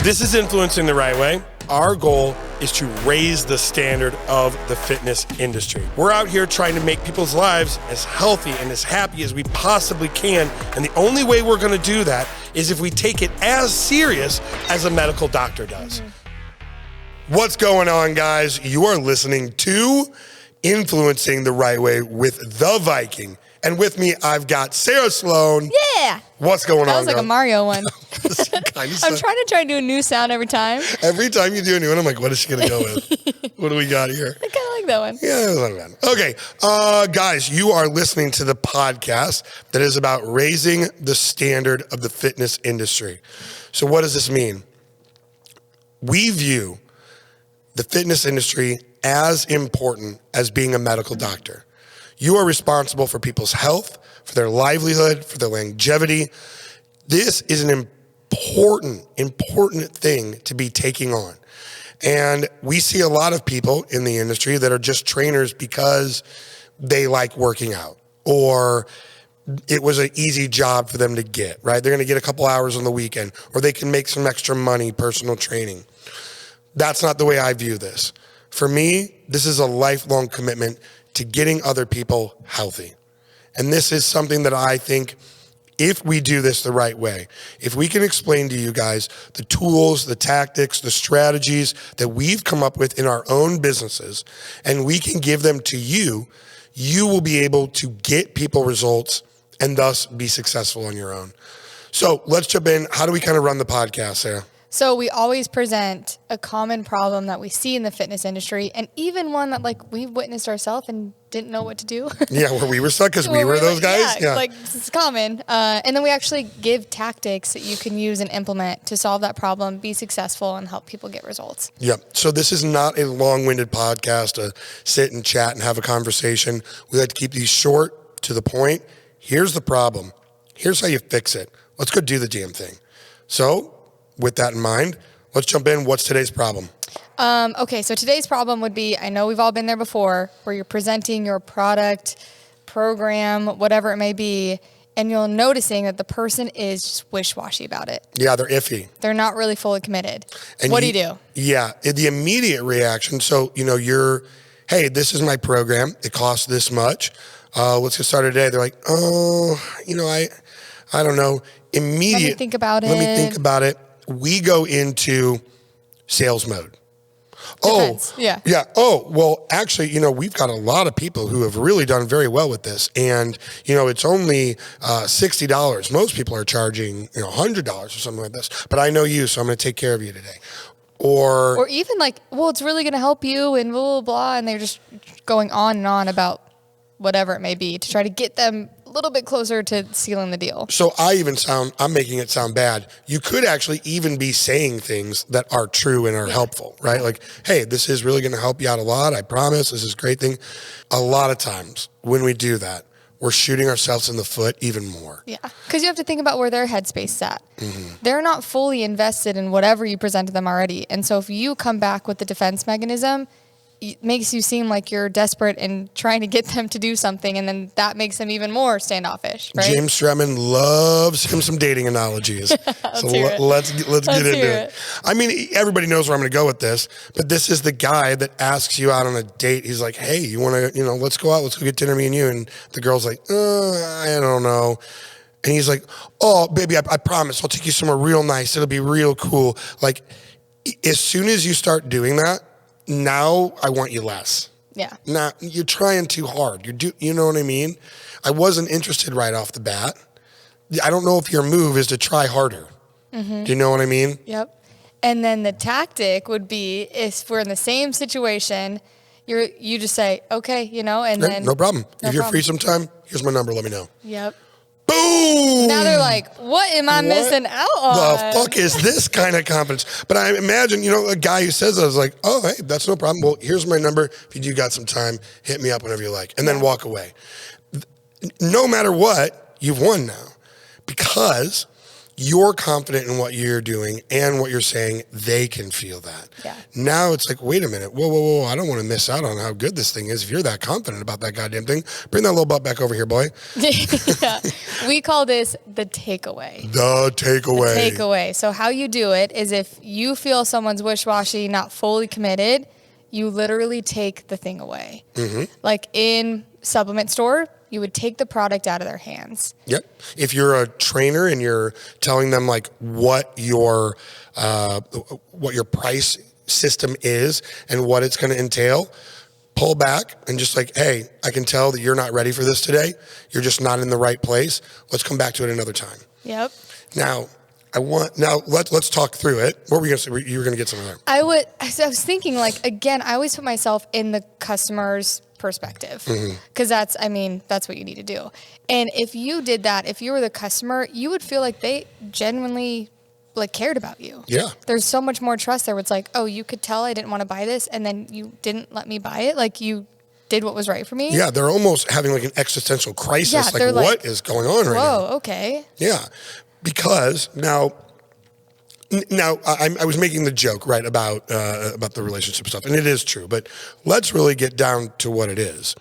This is Influencing the Right Way. Our goal is to raise the standard of the fitness industry. We're out here trying to make people's lives as healthy and as happy as we possibly can. And the only way we're going to do that is if we take it as serious as a medical doctor does. What's going on, guys? You are listening to Influencing the Right Way with The Viking. And with me, I've got Sarah Sloan. Yeah. What's going on, That was like girl? a Mario one. I'm trying to do a new sound every time. Every time you do a new one, I'm like, what is she going to go with? What do we got here? I kind of like that one. Yeah, that's not bad. Okay, guys, you are listening to the podcast that is about raising the standard of the fitness industry. So what does this mean? We view the fitness industry as important as being a medical doctor. You are responsible for people's health, for their livelihood, for their longevity. This is an important thing to be taking on. And we see a lot of people in the industry that are just trainers because they like working out or it was an easy job for them to get, right? They're going to get a couple hours on the weekend or they can make some extra money personal training. That's not the way I view this. For me, this is a lifelong commitment to getting other people healthy. And this is something that I think if we do this the right way, if we can explain to you guys the tools, the tactics, the strategies that we've come up with in our own businesses, and we can give them to you, you will be able to get people results and thus be successful on your own. So let's jump in. How do we kind of run the podcast, Sarah? So we always present a common problem that we see in the fitness industry and even one that like we've witnessed ourselves and didn't know what to do. Yeah, where we were stuck because we were those guys. Yeah, like this is common. And then we actually give tactics that you can use and implement to solve that problem, be successful, and help people get results. Yep. So this is not a long-winded podcast to sit and chat and have a conversation. We like to keep these short, to the point. Here's the problem. Here's how you fix it. Let's go do the damn thing. So with that in mind, let's jump in. What's today's problem? Okay, so today's problem would be, I know we've all been there before, where you're presenting your product, program, whatever it may be, and you're noticing that the person is just wish-washy about it. Yeah, they're iffy. They're not really fully committed. And what do you do? Yeah, the immediate reaction. So, you're, hey, this is my program. It costs this much. Let's get started today. They're like, oh, I don't know. Let me think about it. We go into sales mode. Depends. Yeah. Oh, well, actually, we've got a lot of people who have really done very well with this. And, it's only $60. Most people are charging, $100 or something like this. But I know you, so I'm going to take care of you today. Or even like, well, it's really going to help you and blah, blah, blah. And they're just going on and on about whatever it may be to try to get them a little bit closer to sealing the deal. So I'm making it sound bad. You could actually even be saying things that are true and are helpful, right? Like, hey, this is really going to help you out a lot. I promise. This is a great thing. A lot of times when we do that, we're shooting ourselves in the foot even more. Yeah. Because you have to think about where their headspace is at. Mm-hmm. They're not fully invested in whatever you present to them already. And so if you come back with the defense mechanism, it makes you seem like you're desperate and trying to get them to do something, and then that makes them even more standoffish, right? James Stratman loves him some dating analogies. So let's get into it. I mean, everybody knows where I'm going to go with this, but this is the guy that asks you out on a date. He's like, hey, you want to, let's go out, let's go get dinner, me and you. And the girl's like, I don't know. And he's like, oh, baby, I promise I'll take you somewhere real nice. It'll be real cool. Like, as soon as you start doing that, now I want you less. Yeah. Now you're trying too hard. You know what I mean? I wasn't interested right off the bat. I don't know if your move is to try harder. Mm-hmm. Do you know what I mean? Yep. And then the tactic would be if we're in the same situation, you just say, okay, and then. No problem. If you're free sometime, here's my number. Let me know. Yep. Boom! Now they're like, what am I missing out on? The fuck is this kind of confidence? But I imagine, a guy who says that is like, oh, hey, that's no problem. Well, here's my number. If you do got some time, hit me up whenever you like. And then walk away. No matter what, you've won now. Because you're confident in what you're doing and what you're saying, they can feel that. Yeah. Now it's like, wait a minute. Whoa. I don't want to miss out on how good this thing is. If you're that confident about that goddamn thing, bring that little butt back over here, boy. Yeah. We call this the takeaway. The takeaway. Takeaway. So how you do it is if you feel someone's wishy-washy, not fully committed, you literally take the thing away. Like in supplement store, you would take the product out of their hands. Yep. If you're a trainer and you're telling them like what your price system is and what it's going to entail, pull back and just like, hey, I can tell that you're not ready for this today. You're just not in the right place. Let's come back to it another time. Yep. Now, let's talk through it. What were we going to say? You were going to get something there. I was thinking, like, again, I always put myself in the customer's perspective because that's what you need to do. And if you did that, if you were the customer, you would feel like they genuinely like cared about you. Yeah. There's so much more trust there. Where it's like, oh, you could tell I didn't want to buy this, and then you didn't let me buy it. Like you did what was right for me. Yeah, they're almost having like an existential crisis. Yeah, like, what is going on right now? Whoa, okay. Yeah, because now I was making the joke, right, about the relationship stuff, and it is true, but let's really get down to what it is.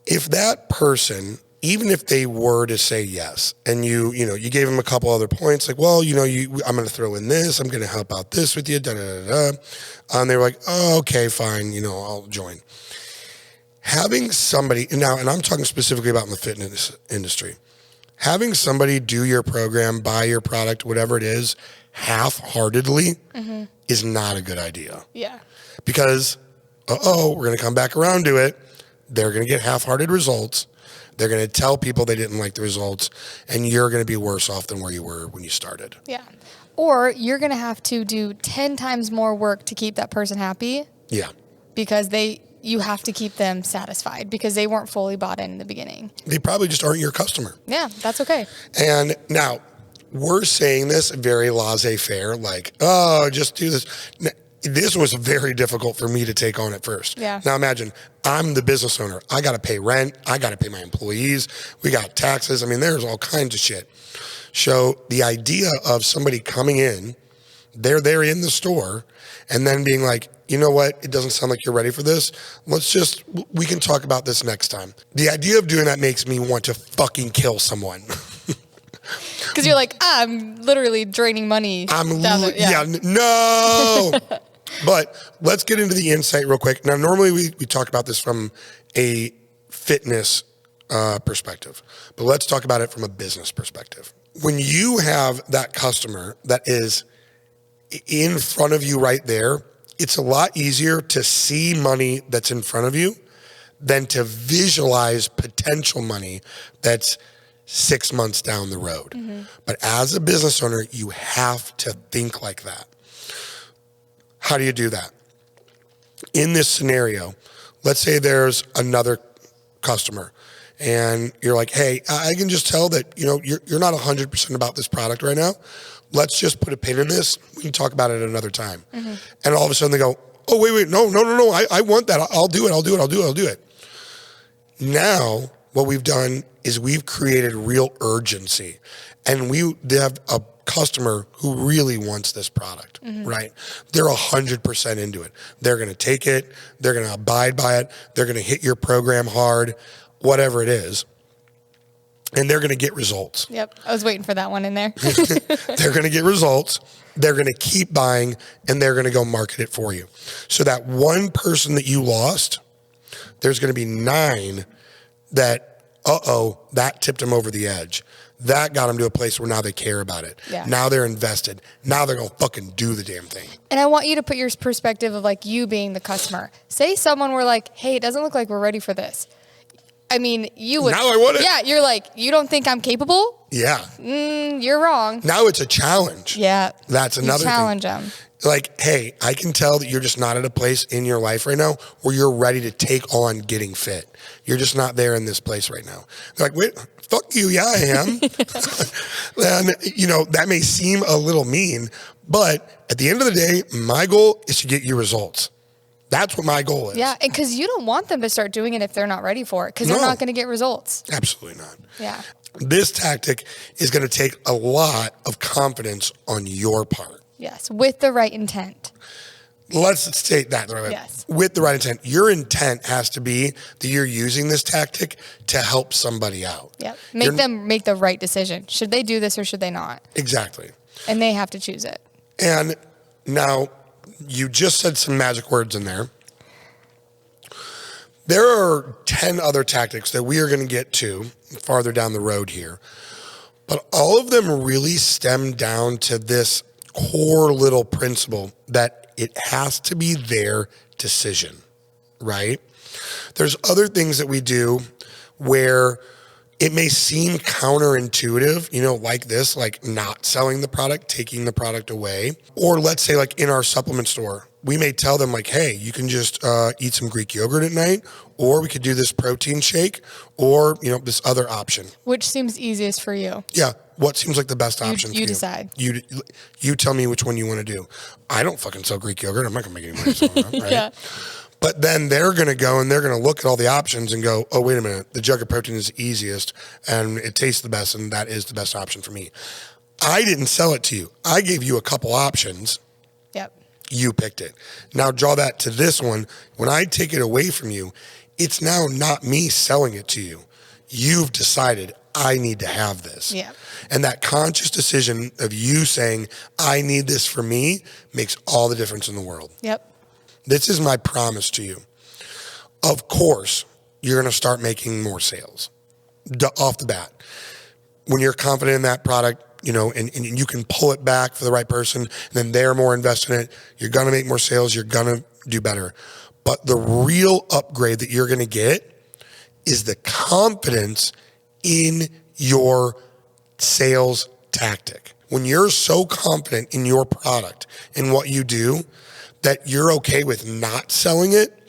If that person, even if they were to say yes, and you gave them a couple other points, like, well, I'm going to throw in this, I'm going to help out this with you, and they were like, oh, okay, fine, I'll join. Having somebody now, and I'm talking specifically about in the fitness industry, having somebody do your program, buy your product, whatever it is, half-heartedly is not a good idea. Yeah. Because, we're going to come back around to it. They're going to get half-hearted results. They're going to tell people they didn't like the results, and you're going to be worse off than where you were when you started. Yeah. Or you're going to have to do 10 times more work to keep that person happy. Yeah. Because you have to keep them satisfied because they weren't fully bought in the beginning. They probably just aren't your customer. Yeah, that's okay. And now, we're saying this very laissez-faire, like, oh, just do this. This was very difficult for me to take on at first. Yeah. Now imagine, I'm the business owner. I got to pay rent. I got to pay my employees. We got taxes. I mean, there's all kinds of shit. So the idea of somebody coming in, they're in the store, and then being like, you know what? It doesn't sound like you're ready for this. We can talk about this next time. The idea of doing that makes me want to fucking kill someone. Because you're like, I'm literally draining money. No. But let's get into the insight real quick. Now, normally we talk about this from a fitness perspective, but let's talk about it from a business perspective. When you have that customer that is in front of you right there, it's a lot easier to see money that's in front of you than to visualize potential money that's 6 months down the road. But as a business owner, you have to think like that. How do you do that? In this scenario, let's say there's another customer and you're like, hey, I can just tell that, you're not 100% about this product right now. Let's just put a pin in this. We can talk about it another time. And all of a sudden they go, oh, wait, no. I want that. I'll do it. Now, what we've done is we've created real urgency, and they have a customer who really wants this product, right? They're 100% into it. They're going to take it. They're going to abide by it. They're going to hit your program hard, whatever it is, and they're going to get results. Yep. I was waiting for that one in there. They're going to get results. They're going to keep buying, and they're going to go market it for you. So that one person that you lost, there's going to be 9 that, that tipped them over the edge. That got them to a place where now they care about it. Yeah. Now they're invested. Now they're going to fucking do the damn thing. And I want you to put your perspective of like you being the customer. Say someone were like, hey, it doesn't look like we're ready for this. I mean, you would. Now I want it. Yeah, you're like, you don't think I'm capable? Yeah. You're wrong. Now it's a challenge. Yeah. That's another challenge thing. them. Like, hey, I can tell that you're just not at a place in your life right now where you're ready to take on getting fit. You're just not there in this place right now. They're like, wait, fuck you. Yeah, I am. And, that may seem a little mean, but at the end of the day, my goal is to get you results. That's what my goal is. Yeah, and because you don't want them to start doing it if they're not ready for it, because they're not going to get results. Absolutely not. Yeah. This tactic is going to take a lot of confidence on your part. Yes, with the right intent. let's state that the right way. Yes. With the right intent. Your intent has to be that you're using this tactic to help somebody out. Yep. Make them make the right decision. Should they do this or should they not? Exactly. And they have to choose it. And now you just said some magic words in there. There are 10 other tactics that we are going to get to farther down the road here. But all of them really stem down to this core little principle that it has to be their decision, right? There's other things that we do where it may seem counterintuitive, like this, like not selling the product, taking the product away. Or let's say like in our supplement store, we may tell them like, hey, you can just eat some Greek yogurt at night, or we could do this protein shake, or, this other option. Which seems easiest for you? Yeah. What seems like the best option for you? You decide. You tell me which one you want to do. I don't fucking sell Greek yogurt. I'm not going to make any money selling that, right? Yeah. But then they're going to go and they're going to look at all the options and go, oh, wait a minute. The jug of protein is the easiest and it tastes the best, and that is the best option for me. I didn't sell it to you. I gave you a couple options. Yep. You picked it. Now draw that to this one. When I take it away from you, it's now not me selling it to you. You've decided I need to have this. Yeah. And that conscious decision of you saying, I need this for me, makes all the difference in the world. Yep. This is my promise to you. Of course, you're going to start making more sales off the bat. When you're confident in that product, and you can pull it back for the right person, and then they're more invested in it, you're going to make more sales, you're going to do better. But the real upgrade that you're going to get is the confidence in your sales tactic. When you're so confident in your product and what you do that you're okay with not selling it,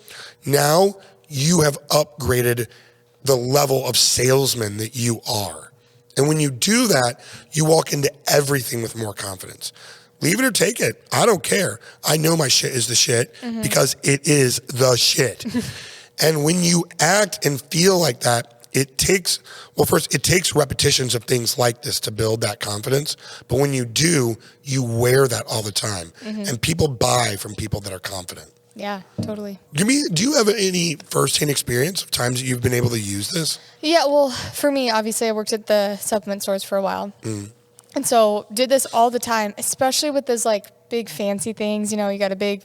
now you have upgraded the level of salesman that you are. And when you do that, you walk into everything with more confidence. Leave it or take it. I don't care. I know my shit is the shit because it is the shit. And when you act and feel like that, it takes repetitions of things like this to build that confidence. But when you do, you wear that all the time. And people buy from people that are confident. Yeah, totally. Do you have any firsthand experience of times that you've been able to use this? Yeah, well, for me, obviously, I worked at the supplement stores for a while. And so did this all the time, especially with those like big fancy things. You got a big,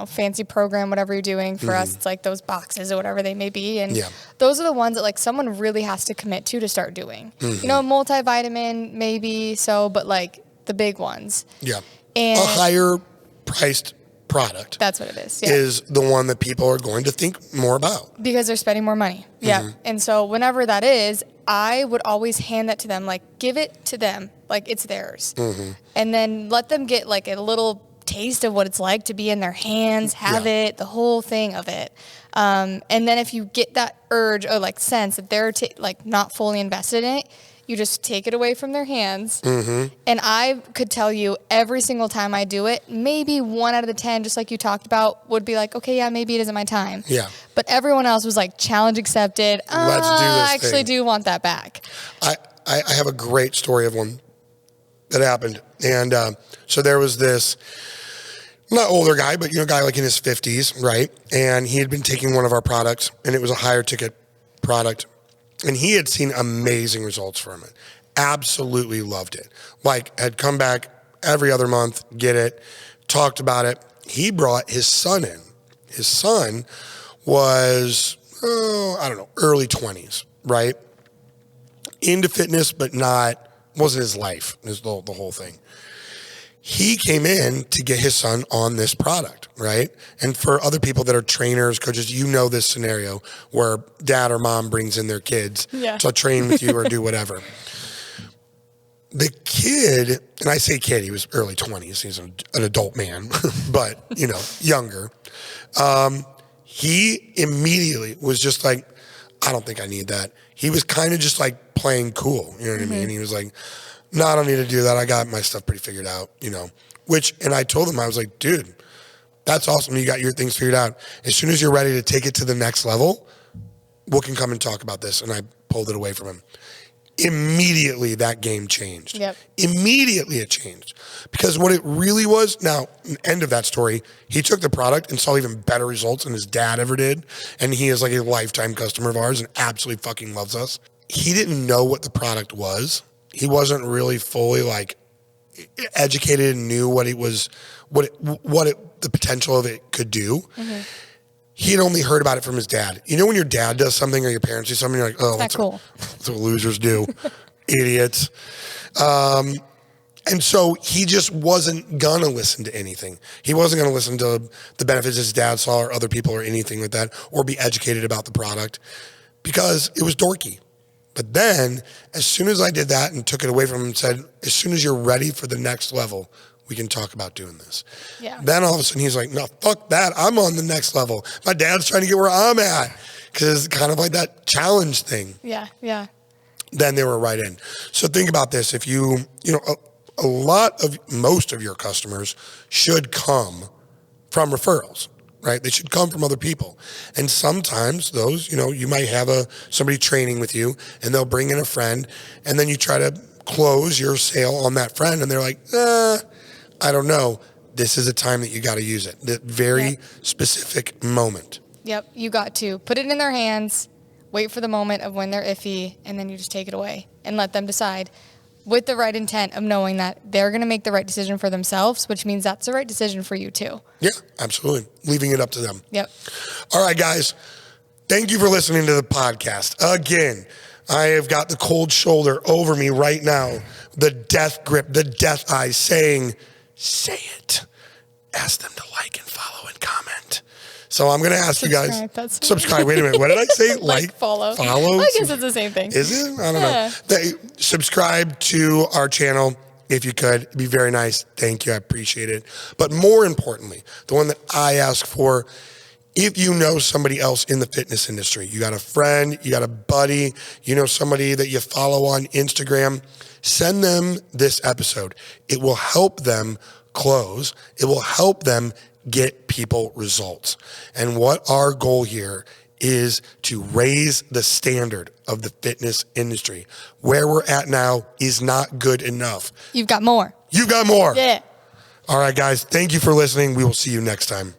fancy program, whatever you're doing. For us, it's like those boxes or whatever they may be. And those are the ones that like someone really has to commit to start doing. Multivitamin, maybe so, but like the big ones. Yeah. And a higher priced product. That's what it is. Yeah. Is the one that people are going to think more about. Because they're spending more money. Yeah. And so whenever that is, I would always hand that to them, like give it to them, like it's theirs. And then let them get like a little taste of what it's like to be in their hands, have it, the whole thing of it. And then if you get that urge or like sense that they're like not fully invested in it, you just take it away from their hands. And I could tell you every single time I do it, maybe 1 out of the 10, just like you talked about, would be like, okay, yeah, maybe it isn't my time. Yeah. But everyone else was like, challenge accepted. Let's do this I actually do want that back. I have a great story of one that happened. And so there was this, not older guy, but guy like in his 50s, right? And he had been taking one of our products, and it was a higher ticket product. And he had seen amazing results from it. Absolutely loved it. Like, had come back every other month, get it, talked about it. He brought his son in. His son was, early 20s, right? Into fitness, but wasn't his life, the whole thing. He came in to get his son on this product, right? And for other people that are trainers, coaches, this scenario where dad or mom brings in their kids to train with you or do whatever. The kid, and I say kid, he was early 20s. He's an adult man, but, younger. He immediately was just like, I don't think I need that. He was kind of just like playing cool. You know what I mean? He was like, no, I don't need to do that. I got my stuff pretty figured out, and I told him, I was like, dude, that's awesome. You got your things figured out. As soon as you're ready to take it to the next level, we can come and talk about this. And I pulled it away from him. immediately that game changed. Yep. Immediately it changed. Because what it really was, now, end of that story, he took the product and saw even better results than his dad ever did. And he is like a lifetime customer of ours and absolutely fucking loves us. He didn't know what the product was. He wasn't really fully like educated and knew what it was, the potential of it could do. Mm-hmm. He had only heard about it from his dad. You know when your dad does something or your parents do something, you're like, oh, that's cool. That's what losers do. Idiots. And so he just wasn't going to listen to anything. He wasn't going to listen to the benefits his dad saw or other people or anything like that, or be educated about the product because it was dorky. But then as soon as I did that and took it away from him and said, as soon as you're ready for the next level, we can talk about doing this. Yeah. Then all of a sudden he's like, no, fuck that. I'm on the next level. My dad's trying to get where I'm at. Because it's kind of like that challenge thing. Yeah, yeah. Then they were right in. So think about this. If most of your customers should come from referrals, right? They should come from other people. And sometimes those, you might have somebody training with you and they'll bring in a friend and then you try to close your sale on that friend and they're like, I don't know. This is a time that you got to use it. That very specific moment. Yep. You got to put it in their hands, wait for the moment of when they're iffy, and then you just take it away and let them decide with the right intent of knowing that they're going to make the right decision for themselves, which means that's the right decision for you too. Yeah, absolutely. Leaving it up to them. Yep. All right, guys. Thank you for listening to the podcast. Again, I have got the cold shoulder over me right now, the death grip, the death eyes saying, say it. Ask them to like and follow and comment. So I'm going to ask you guys. Subscribe. Wait a minute. What did I say? Like, follow. Follow. I guess it's the same thing. Is it? I don't know. Subscribe to our channel if you could. It'd be very nice. Thank you. I appreciate it. But more importantly, the one that I ask for, if you know somebody else in the fitness industry, you got a friend, you got a buddy, you know somebody that you follow on Instagram, send them this episode. It will help them close. It will help them get people results. And what our goal here is to raise the standard of the fitness industry. Where we're at now is not good enough. You've got more. You've got more. Yeah. All right, guys. Thank you for listening. We will see you next time.